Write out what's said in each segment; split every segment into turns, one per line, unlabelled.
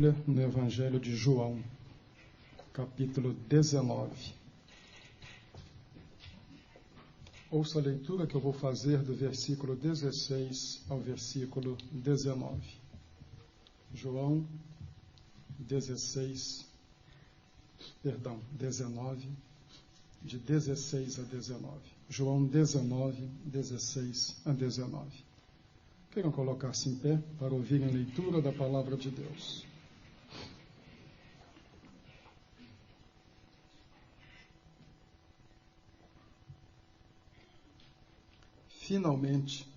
No Evangelho de João, capítulo 19. Ouça a leitura que eu vou fazer do versículo 16 ao versículo 19. João 19, de 16 a 19. João 19, 16 a 19. Queiram colocar-se em pé para ouvirem a leitura da palavra de Deus. Finalmente,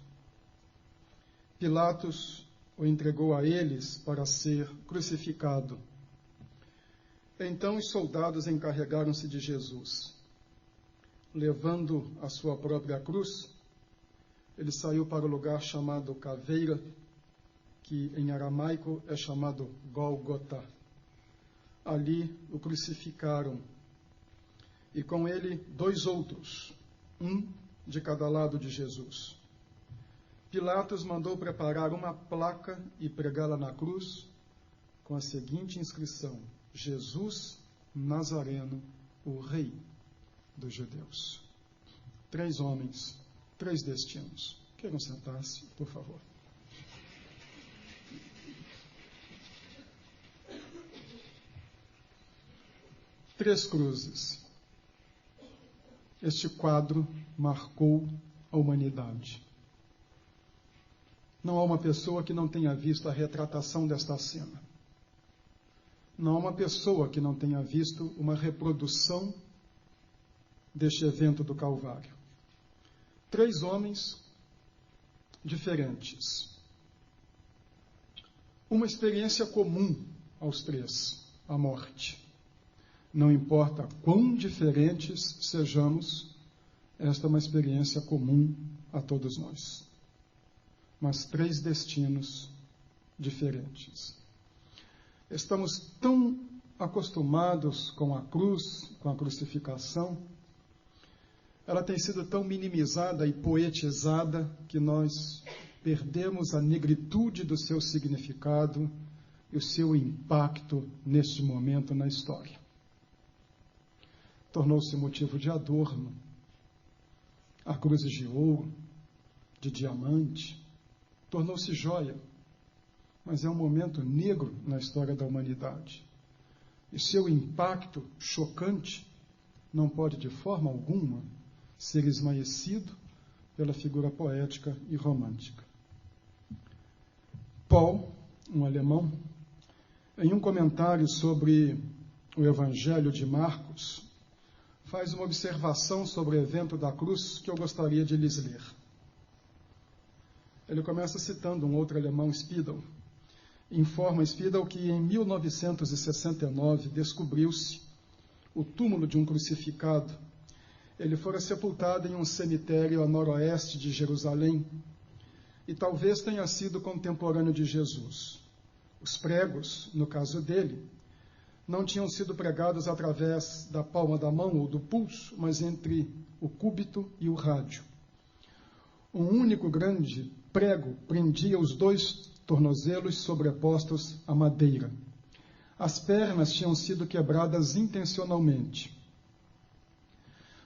Pilatos o entregou a eles para ser crucificado. Então os soldados encarregaram-se de Jesus. Levando a sua própria cruz, ele saiu para o lugar chamado Caveira, que em aramaico é chamado Gólgota. Ali o crucificaram, e com ele 2 outros, um de cada lado de Jesus. Pilatos mandou preparar uma placa e pregá-la na cruz com a seguinte inscrição: Jesus Nazareno, o Rei dos Judeus. 3 homens, 3 destinos. Queiram sentar-se, por favor. Três cruzes. Este quadro marcou a humanidade. Não há uma pessoa que não tenha visto a retratação desta cena. Não há uma pessoa que não tenha visto uma reprodução deste evento do Calvário. 3 homens diferentes. Uma experiência comum aos 3, a morte. Não importa quão diferentes sejamos, esta é uma experiência comum a todos nós. Mas 3 destinos diferentes. Estamos tão acostumados com a cruz, com a crucificação, ela tem sido tão minimizada e poetizada que nós perdemos a negritude do seu significado e o seu impacto neste momento na história. Tornou-se motivo de adorno. A cruz de ouro, de diamante, tornou-se joia. Mas é um momento negro na história da humanidade. E seu impacto chocante não pode de forma alguma ser esmaecido pela figura poética e romântica. Paul, um alemão, em um comentário sobre o Evangelho de Marcos, faz uma observação sobre o evento da cruz que eu gostaria de lhes ler. Ele começa citando um outro alemão, Spiedel. Informa Spiedel que em 1969 descobriu-se o túmulo de um crucificado. Ele fora sepultado em um cemitério a noroeste de Jerusalém e talvez tenha sido contemporâneo de Jesus. Os pregos, no caso dele, não tinham sido pregados através da palma da mão ou do pulso, mas entre o cúbito e o rádio. Um único grande prego prendia os 2 tornozelos sobrepostos à madeira. As pernas tinham sido quebradas intencionalmente.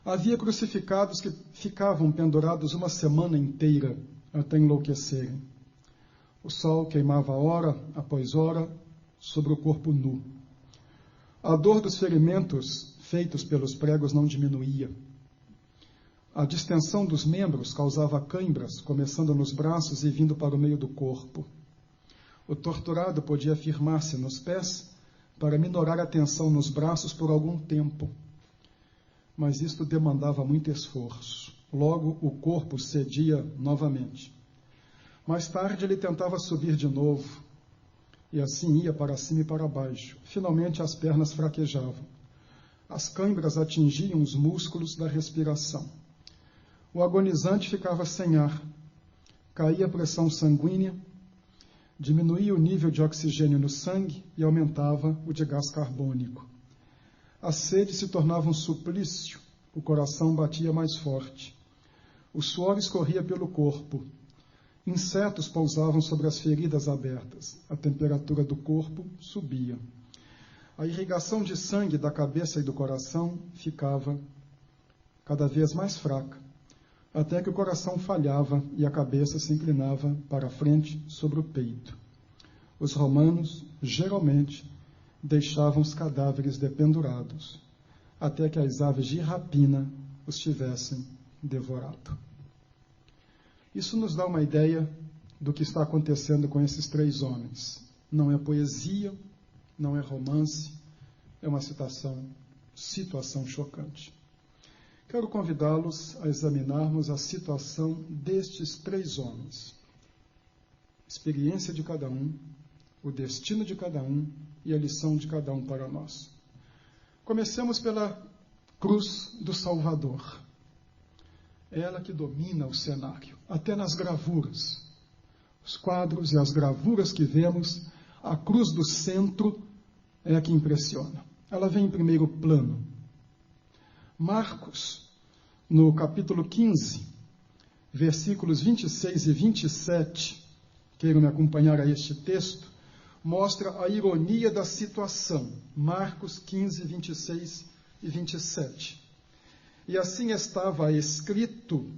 Havia crucificados que ficavam pendurados uma semana inteira até enlouquecerem. O sol queimava hora após hora sobre o corpo nu. A dor dos ferimentos feitos pelos pregos não diminuía. A distensão dos membros causava cãibras, começando nos braços e vindo para o meio do corpo. O torturado podia firmar-se nos pés para minorar a tensão nos braços por algum tempo. Mas isto demandava muito esforço. Logo, o corpo cedia novamente. Mais tarde, ele tentava subir de novo. E assim ia para cima e para baixo. Finalmente as pernas fraquejavam. As câimbras atingiam os músculos da respiração. O agonizante ficava sem ar. Caía a pressão sanguínea, diminuía o nível de oxigênio no sangue e aumentava o de gás carbônico. A sede se tornava um suplício. O coração batia mais forte. O suor escorria pelo corpo. Insetos pousavam sobre as feridas abertas. A temperatura do corpo subia. A irrigação de sangue da cabeça e do coração ficava cada vez mais fraca, até que o coração falhava e a cabeça se inclinava para a frente sobre o peito. Os romanos, geralmente, deixavam os cadáveres dependurados, até que as aves de rapina os tivessem devorado. Isso nos dá uma ideia do que está acontecendo com esses três homens. Não é poesia, não é romance, é uma situação chocante. Quero convidá-los a examinarmos a situação destes três homens. Experiência de cada um, o destino de cada um e a lição de cada um para nós. Comecemos pela cruz do Salvador. É ela que domina o cenário, até nas gravuras. Os quadros e as gravuras que vemos, a cruz do centro é a que impressiona. Ela vem em primeiro plano. Marcos, no capítulo 15, versículos 26 e 27, queiram me acompanhar a este texto, mostra a ironia da situação. Marcos 15, 26 e 27. E assim estava escrito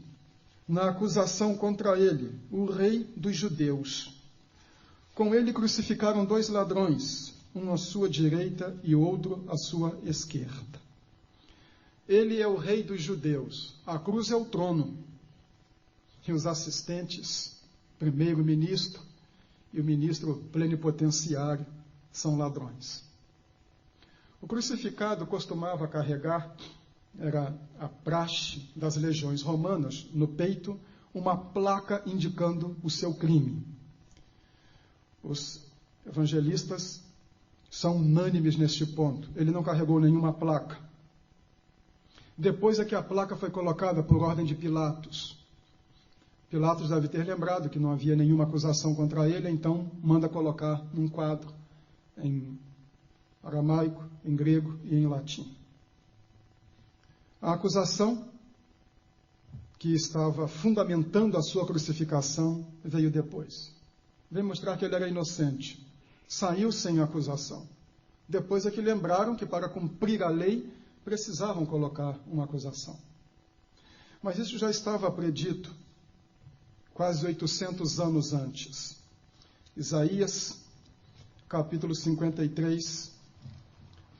na acusação contra ele, o rei dos judeus. Com ele crucificaram dois ladrões, um à sua direita e outro à sua esquerda. Ele é o rei dos judeus, a cruz é o trono, e os assistentes, primeiro-ministro e o ministro plenipotenciário, são ladrões. O crucificado costumava carregar, era a praxe das legiões romanas, no peito, uma placa indicando o seu crime. Os evangelistas são unânimes neste ponto. Ele não carregou nenhuma placa. Depois é que a placa foi colocada por ordem de Pilatos. Pilatos deve ter lembrado que não havia nenhuma acusação contra ele, então manda colocar num quadro em aramaico, em grego e em latim. A acusação que estava fundamentando a sua crucificação veio depois. Veio mostrar que ele era inocente. Saiu sem acusação. Depois é que lembraram que para cumprir a lei precisavam colocar uma acusação. Mas isso já estava predito quase 800 anos antes. Isaías, capítulo 53,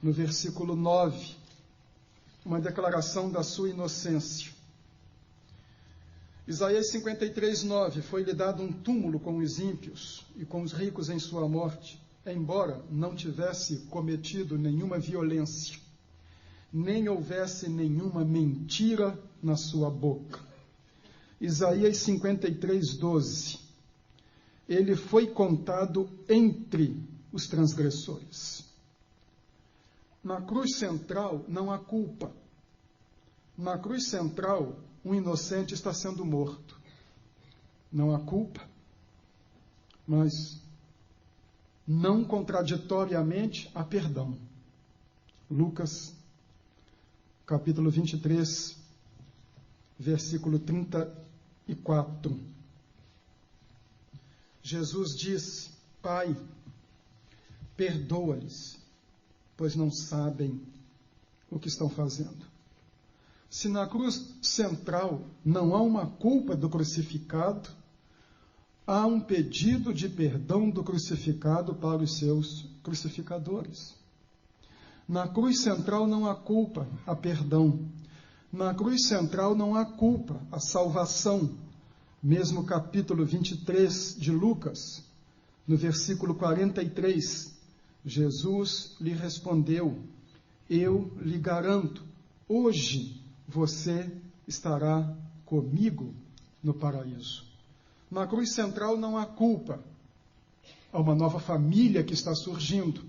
no versículo 9, uma declaração da sua inocência. Isaías 53, 9, foi-lhe dado um túmulo com os ímpios e com os ricos em sua morte, embora não tivesse cometido nenhuma violência, nem houvesse nenhuma mentira na sua boca. Isaías 53, 12, ele foi contado entre os transgressores. Na cruz central não há culpa. Na cruz central, um inocente está sendo morto. Não há culpa, mas não contraditoriamente há perdão. Lucas, capítulo 23, versículo 34. Jesus disse: Pai, perdoa-lhes, pois não sabem o que estão fazendo. Se na cruz central não há uma culpa do crucificado, há um pedido de perdão do crucificado para os seus crucificadores. Na cruz central não há culpa, há perdão. Na cruz central não há culpa, há salvação. Mesmo capítulo 23 de Lucas, no versículo 43, Jesus lhe respondeu: eu lhe garanto, hoje você estará comigo no paraíso. Na cruz central não há culpa. Há uma nova família que está surgindo.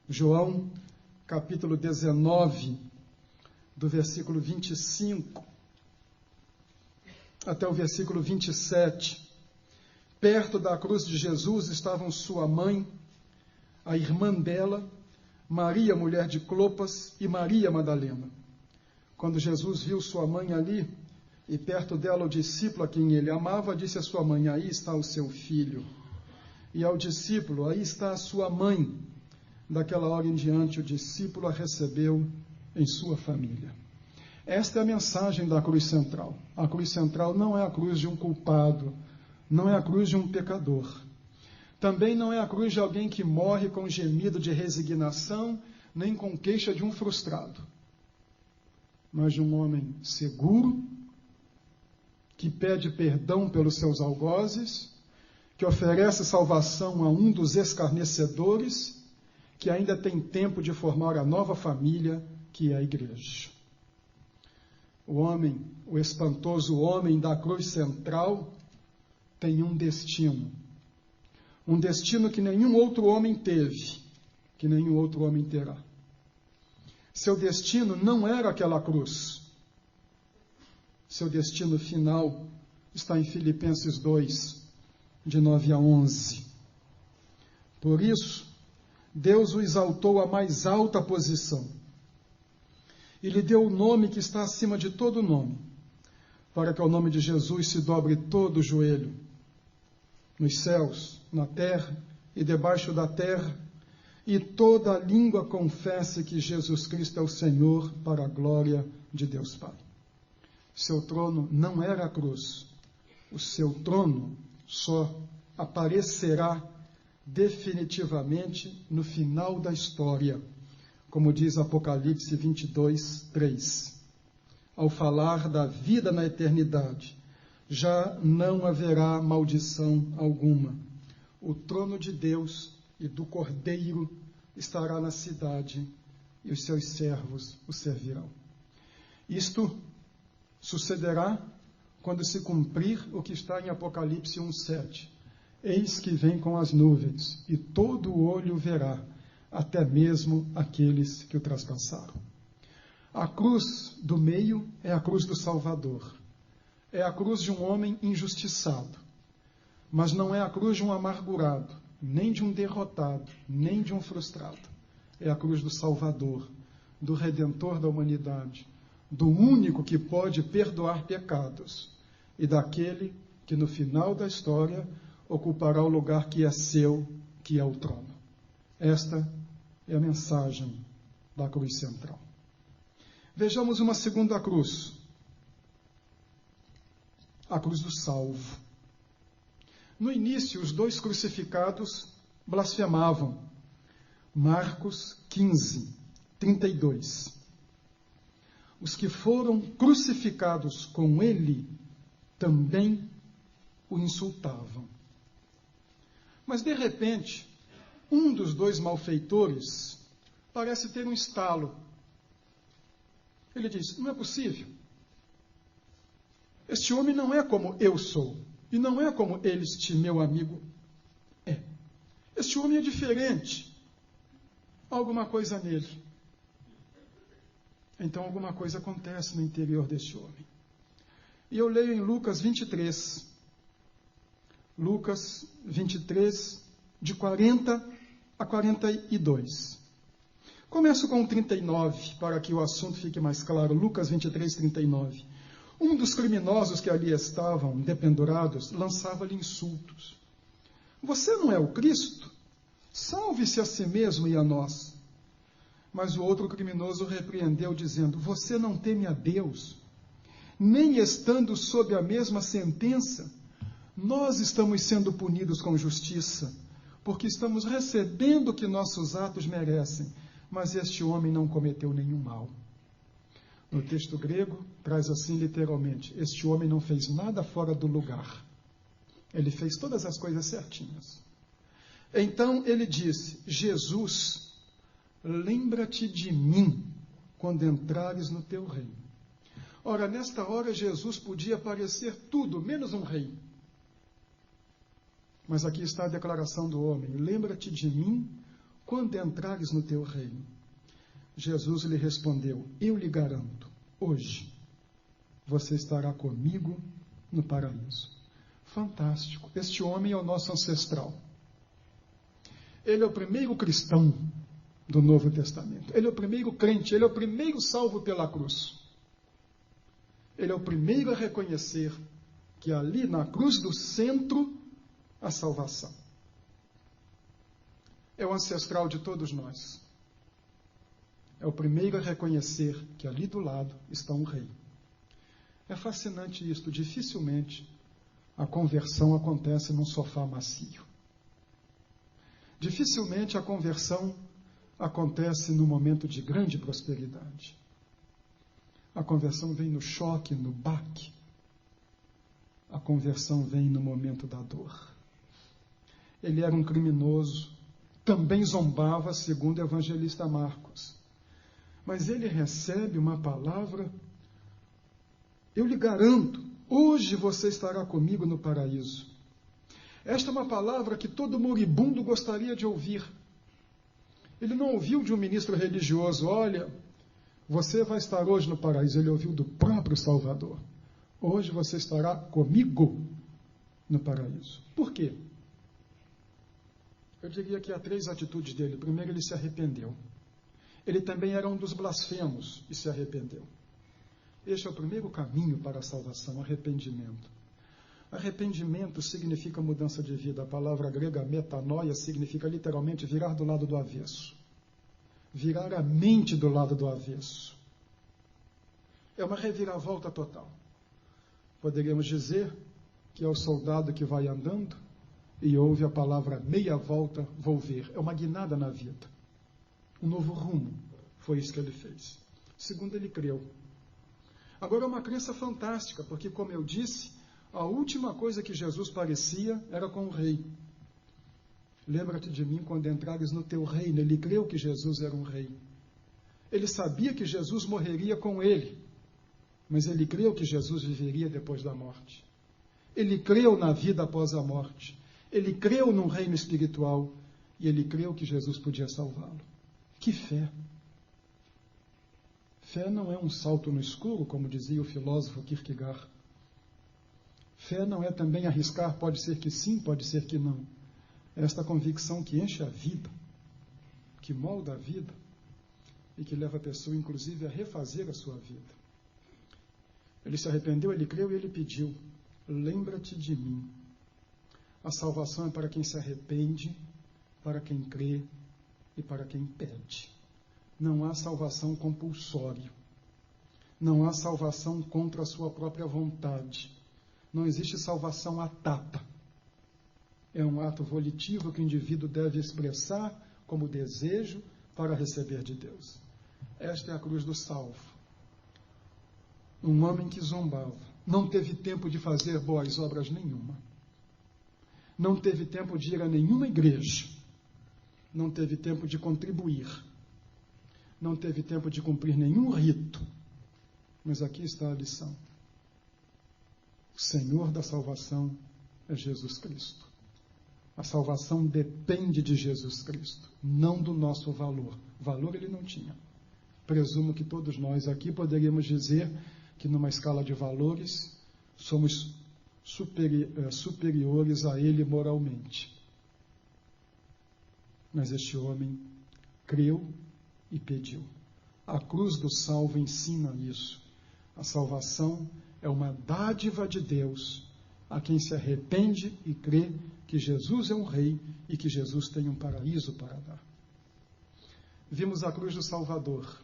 João, capítulo 19, do versículo 25 até o versículo 27. Perto da cruz de Jesus estavam sua mãe, a irmã dela, Maria, mulher de Clopas, e Maria Madalena. Quando Jesus viu sua mãe ali, E perto dela o discípulo a quem ele amava disse à sua mãe: aí está o seu filho. E ao discípulo: aí está a sua mãe. Daquela hora em diante o discípulo a recebeu em sua família. Esta é a mensagem da cruz central. A cruz central não é a cruz de um culpado, não é a cruz de um pecador. Também não é a cruz de alguém que morre com gemido de resignação, nem com queixa de um frustrado, mas de um homem seguro, que pede perdão pelos seus algozes, que oferece salvação a um dos escarnecedores, que ainda tem tempo de formar a nova família, que é a igreja. O homem, o espantoso homem da cruz central, tem um destino que nenhum outro homem teve, que nenhum outro homem terá. Seu destino não era aquela cruz. Seu destino final está em Filipenses 2, de 9 a 11. Por isso, Deus o exaltou à mais alta posição e lhe deu o nome que está acima de todo nome, para que ao nome de Jesus se dobre todo o joelho, nos céus, na terra e debaixo da terra, e toda a língua confesse que Jesus Cristo é o Senhor, para a glória de Deus Pai. Seu trono não era a cruz. O seu trono só aparecerá definitivamente no final da história, como diz Apocalipse 22, 3. Ao falar da vida na eternidade, já não haverá maldição alguma. O trono de Deus e do Cordeiro estará na cidade, e os seus servos o servirão. Isto sucederá quando se cumprir o que está em Apocalipse 1:7. Eis que vem com as nuvens, e todo o olho verá, até mesmo aqueles que o traspassaram. A cruz do meio é a cruz do Salvador. É a cruz de um homem injustiçado, mas não é a cruz de um amargurado, nem de um derrotado, nem de um frustrado. É a cruz do Salvador, do Redentor da humanidade, do único que pode perdoar pecados e daquele que no final da história ocupará o lugar que é seu, que é o trono. Esta é a mensagem da cruz central. Vejamos uma segunda cruz, a cruz do salvo. No início, os dois crucificados blasfemavam. Marcos 15, 32. Os que foram crucificados com ele também o insultavam. Mas, de repente, um dos dois malfeitores parece ter um estalo. Ele diz: não é possível. Este homem não é como eu sou. E não é como este meu amigo é. Este homem é diferente. Há alguma coisa nele. Então alguma coisa acontece no interior deste homem. E eu leio em Lucas 23. Lucas 23, de 40 a 42. Começo com o 39, para que o assunto fique mais claro. Lucas 23, 39. Um dos criminosos que ali estavam, dependurados, lançava-lhe insultos. Você não é o Cristo? Salve-se a si mesmo e a nós. Mas o outro criminoso repreendeu, dizendo: você não teme a Deus, nem estando sob a mesma sentença? Nós estamos sendo punidos com justiça, porque estamos recebendo o que nossos atos merecem, mas este homem não cometeu nenhum mal. No texto grego, traz assim literalmente: este homem não fez nada fora do lugar. Ele fez todas as coisas certinhas. Então ele disse: Jesus, lembra-te de mim quando entrares no teu reino. Ora, nesta hora Jesus podia parecer tudo, menos um rei. Mas aqui está a declaração do homem: lembra-te de mim quando entrares no teu reino. Jesus lhe respondeu: eu lhe garanto, hoje você estará comigo no paraíso. Fantástico. Este homem é o nosso ancestral. Ele é o primeiro cristão do Novo Testamento. Ele é o primeiro crente, ele é o primeiro salvo pela cruz. Ele é o primeiro a reconhecer que ali na cruz do centro a salvação. É o ancestral de todos nós. É o primeiro a reconhecer que ali do lado está um rei. É fascinante isto. Dificilmente a conversão acontece num sofá macio. Dificilmente a conversão acontece no momento de grande prosperidade. A conversão vem no choque, no baque. A conversão vem no momento da dor. Ele era um criminoso, também zombava, segundo o evangelista Marcos. Mas ele recebe uma palavra: eu lhe garanto, hoje você estará comigo no paraíso. Esta é uma palavra que todo moribundo gostaria de ouvir. Ele não ouviu de um ministro religioso: olha, você vai estar hoje no paraíso. Ele ouviu do próprio Salvador: hoje você estará comigo no paraíso. Por quê? Eu diria que há 3 atitudes dele. Primeiro, ele se arrependeu. Ele também era um dos blasfemos e se arrependeu. Este é o primeiro caminho para a salvação: arrependimento. Arrependimento significa mudança de vida. A palavra grega metanoia significa literalmente virar do lado do avesso. Virar a mente do lado do avesso. É uma reviravolta total. Poderíamos dizer que é o soldado que vai andando e ouve a palavra meia volta, vou ver. É uma guinada na vida. Um novo rumo. Foi isso que ele fez. Segundo, ele creu. Agora é uma crença fantástica, porque, como eu disse, a última coisa que Jesus parecia era com o rei. Lembra-te de mim quando entrares no teu reino. Ele creu que Jesus era um rei. Ele sabia que Jesus morreria com ele, mas ele creu que Jesus viveria depois da morte. Ele creu na vida após a morte. Ele creu num reino espiritual e ele creu que Jesus podia salvá-lo. Que fé! Fé não é um salto no escuro, como dizia o filósofo Kierkegaard. Fé não é também arriscar, pode ser que sim, pode ser que não. É esta convicção que enche a vida, que molda a vida e que leva a pessoa, inclusive, a refazer a sua vida. Ele se arrependeu, ele creu e ele pediu: lembra-te de mim. A salvação é para quem se arrepende, para quem crê e para quem pede. Não há salvação compulsória. Não há salvação contra a sua própria vontade. Não existe salvação à tapa. É um ato volitivo que o indivíduo deve expressar como desejo para receber de Deus. Esta é a cruz do salvo. Um homem que zombava. Não teve tempo de fazer boas obras nenhuma. Não teve tempo de ir a nenhuma igreja. Não teve tempo de contribuir. Não teve tempo de cumprir nenhum rito. Mas aqui está a lição. O Senhor da salvação é Jesus Cristo. A salvação depende de Jesus Cristo, não do nosso valor. Valor ele não tinha. Presumo que todos nós aqui poderíamos dizer que numa escala de valores somos superiores a ele moralmente. Mas este homem creu e pediu. A cruz do salvo ensina isso. A salvação é uma dádiva de Deus a quem se arrepende e crê que Jesus é um rei e que Jesus tem um paraíso para dar. Vimos a cruz do Salvador,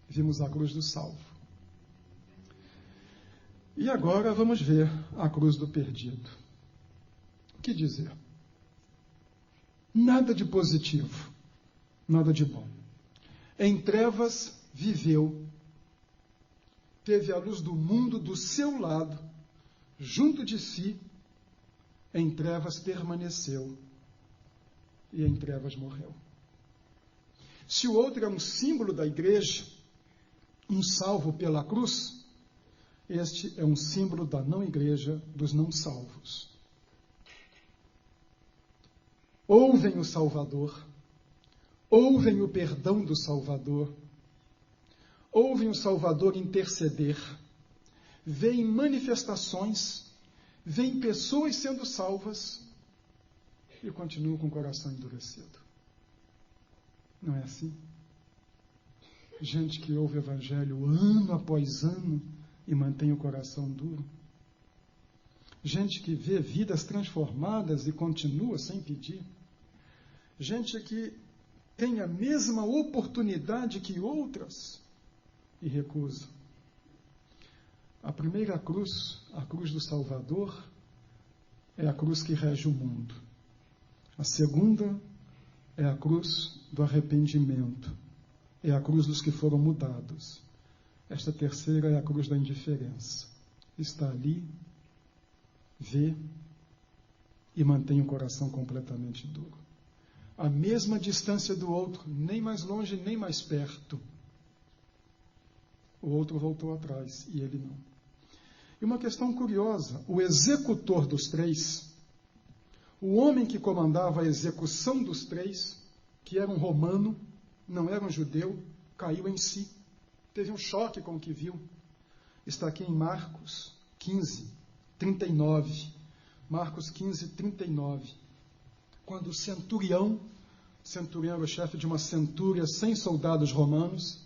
vimos a cruz do salvo. E agora vamos ver a cruz do perdido. O que dizer? Nada de positivo, nada de bom. Em trevas viveu, teve a luz do mundo do seu lado, junto de si, em trevas permaneceu e em trevas morreu. Se o outro é um símbolo da igreja, um salvo pela cruz, este é um símbolo da não-igreja, dos não salvos. Ouvem o Salvador, ouvem o perdão do Salvador, ouvem o Salvador interceder, veem manifestações, veem pessoas sendo salvas e continuam com o coração endurecido. Não é assim? Gente que ouve o Evangelho ano após ano, e mantém o coração duro. Gente que vê vidas transformadas e continua sem pedir. Gente que tem a mesma oportunidade que outras e recusa. A primeira cruz, a cruz do Salvador, é a cruz que rege o mundo. A segunda é a cruz do arrependimento. É a cruz dos que foram mudados. Esta terceira é a cruz da indiferença. Está ali, vê e mantém o coração completamente duro. A mesma distância do outro, nem mais longe, nem mais perto. O outro voltou atrás e ele não. E uma questão curiosa, o executor dos três, o homem que comandava a execução dos três, que era um romano, não era um judeu, caiu em si. Teve um choque com o que viu. Está aqui em Marcos 15, 39. Marcos 15, 39. Quando o centurião era o chefe de uma centúria, 100 soldados romanos,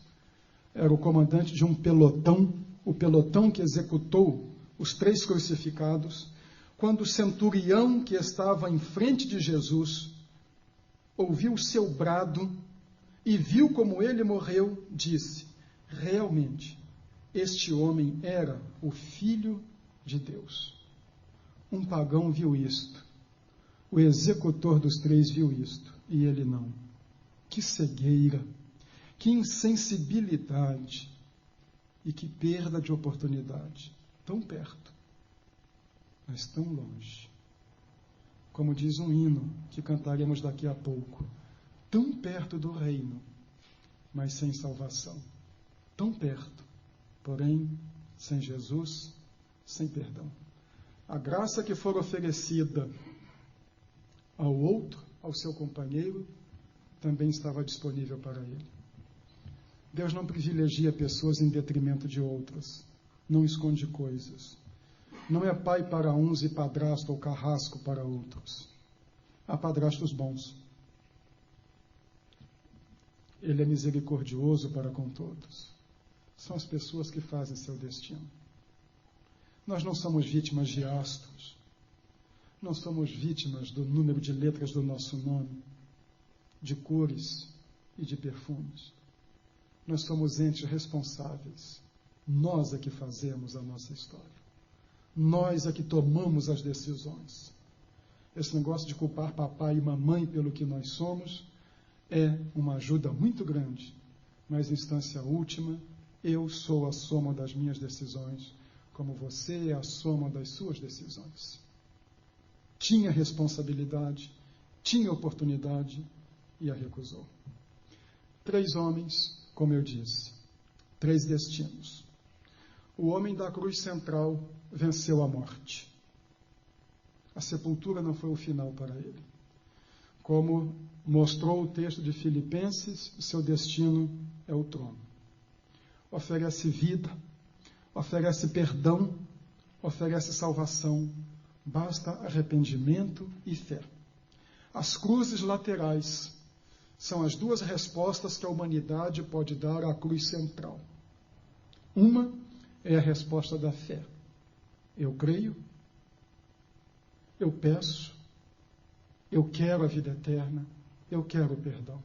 era o comandante de um pelotão, o pelotão que executou os três crucificados. Quando o centurião que estava em frente de Jesus ouviu o seu brado e viu como ele morreu, disse: realmente, este homem era o Filho de Deus. Um pagão viu isto. O executor dos três viu isto. E ele não. Que cegueira, que insensibilidade e que perda de oportunidade. Tão perto, mas tão longe. Como diz um hino que cantaremos daqui a pouco. Tão perto do reino, mas sem salvação. Tão perto, porém, sem Jesus, sem perdão. A graça que for oferecida ao outro, ao seu companheiro, também estava disponível para ele. Deus não privilegia pessoas em detrimento de outras. Não esconde coisas. Não é pai para uns e padrasto ou carrasco para outros. Há padrastos bons. Ele é misericordioso para com todos. São as pessoas que fazem seu destino. Nós não somos vítimas de astros. Não somos vítimas do número de letras do nosso nome, de cores e de perfumes. Nós somos entes responsáveis. Nós é que fazemos a nossa história. Nós é que tomamos as decisões. Esse negócio de culpar papai e mamãe pelo que nós somos é uma ajuda muito grande, mas, em instância última, eu sou a soma das minhas decisões, como você é a soma das suas decisões. Tinha responsabilidade, tinha oportunidade e a recusou. 3 homens, como eu disse, 3 destinos. O homem da cruz central venceu a morte. A sepultura não foi o final para ele. Como mostrou o texto de Filipenses, o seu destino é o trono. Oferece vida, oferece perdão, oferece salvação. Basta arrependimento e fé. As cruzes laterais são as 2 respostas que a humanidade pode dar à cruz central. Uma é a resposta da fé. Eu creio, eu peço, eu quero a vida eterna, eu quero o perdão.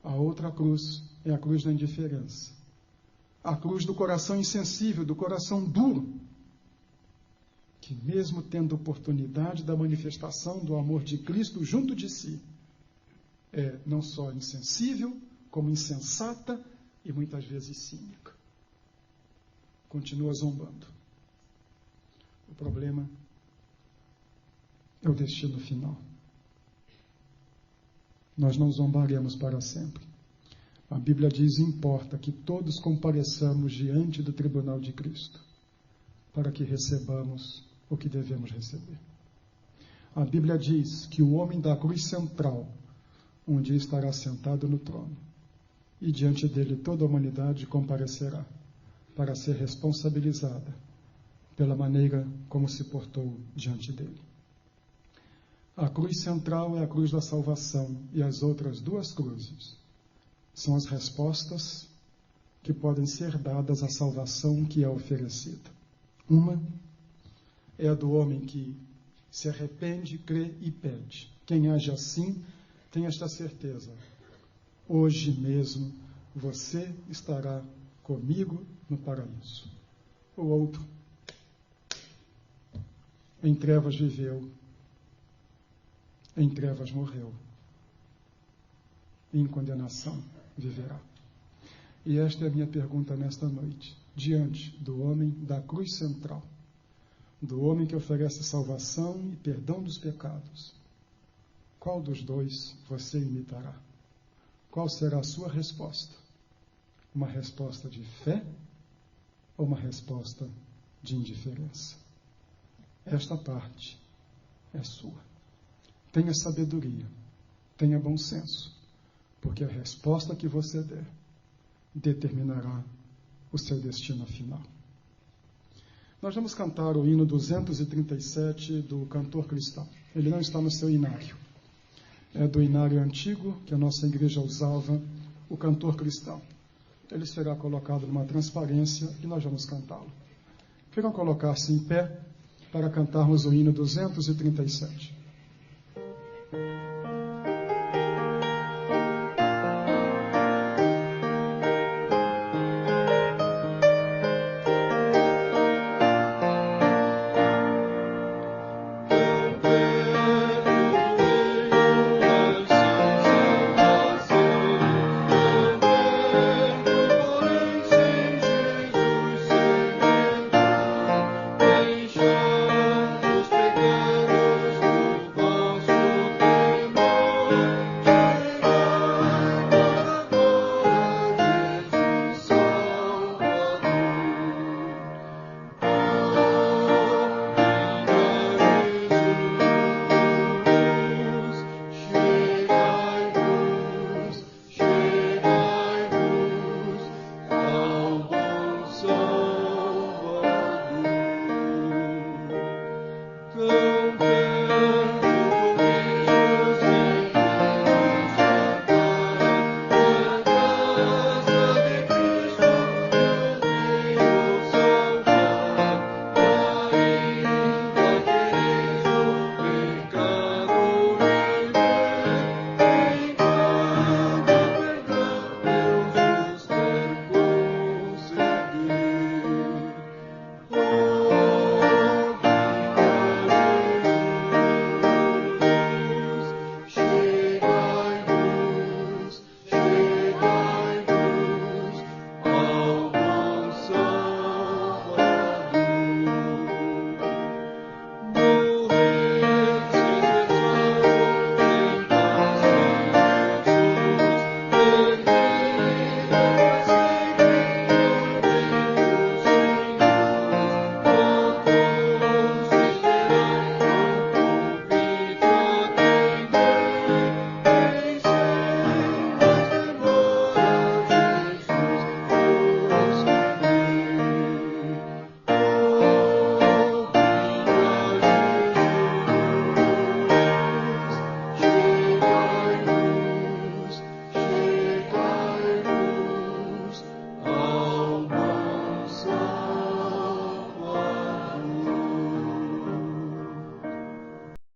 A outra cruz é a cruz da indiferença. A cruz do coração insensível, do coração duro, que mesmo tendo oportunidade da manifestação do amor de Cristo junto de si, é não só insensível, como insensata e muitas vezes cínica. Continua zombando. O problema é o destino final. Nós não zombaremos para sempre. A Bíblia diz: importa que todos compareçamos diante do tribunal de Cristo, para que recebamos o que devemos receber. A Bíblia diz que o homem da cruz central um dia estará sentado no trono, e diante dele toda a humanidade comparecerá para ser responsabilizada pela maneira como se portou diante dele. A cruz central é a cruz da salvação, e as outras 2 cruzes são as respostas que podem ser dadas à salvação que é oferecida. Uma é a do homem que se arrepende, crê e pede. Quem age assim tem esta certeza: hoje mesmo você estará comigo no paraíso. O outro, em trevas viveu, em trevas morreu, e em condenação viverá. E esta é a minha pergunta nesta noite, diante do homem da cruz central, do homem que oferece salvação e perdão dos pecados. Qual dos dois você imitará? Qual será a sua resposta? Uma resposta de fé ou uma resposta de indiferença? Esta parte é sua. Tenha sabedoria, tenha bom senso, porque a resposta que você der determinará o seu destino final. Nós vamos cantar o hino 237 do cantor cristão. Ele não está no seu inário. É do inário antigo que a nossa igreja usava, o cantor cristão. Ele será colocado numa transparência e nós vamos cantá-lo. Queiram colocar-se em pé para cantarmos o hino 237.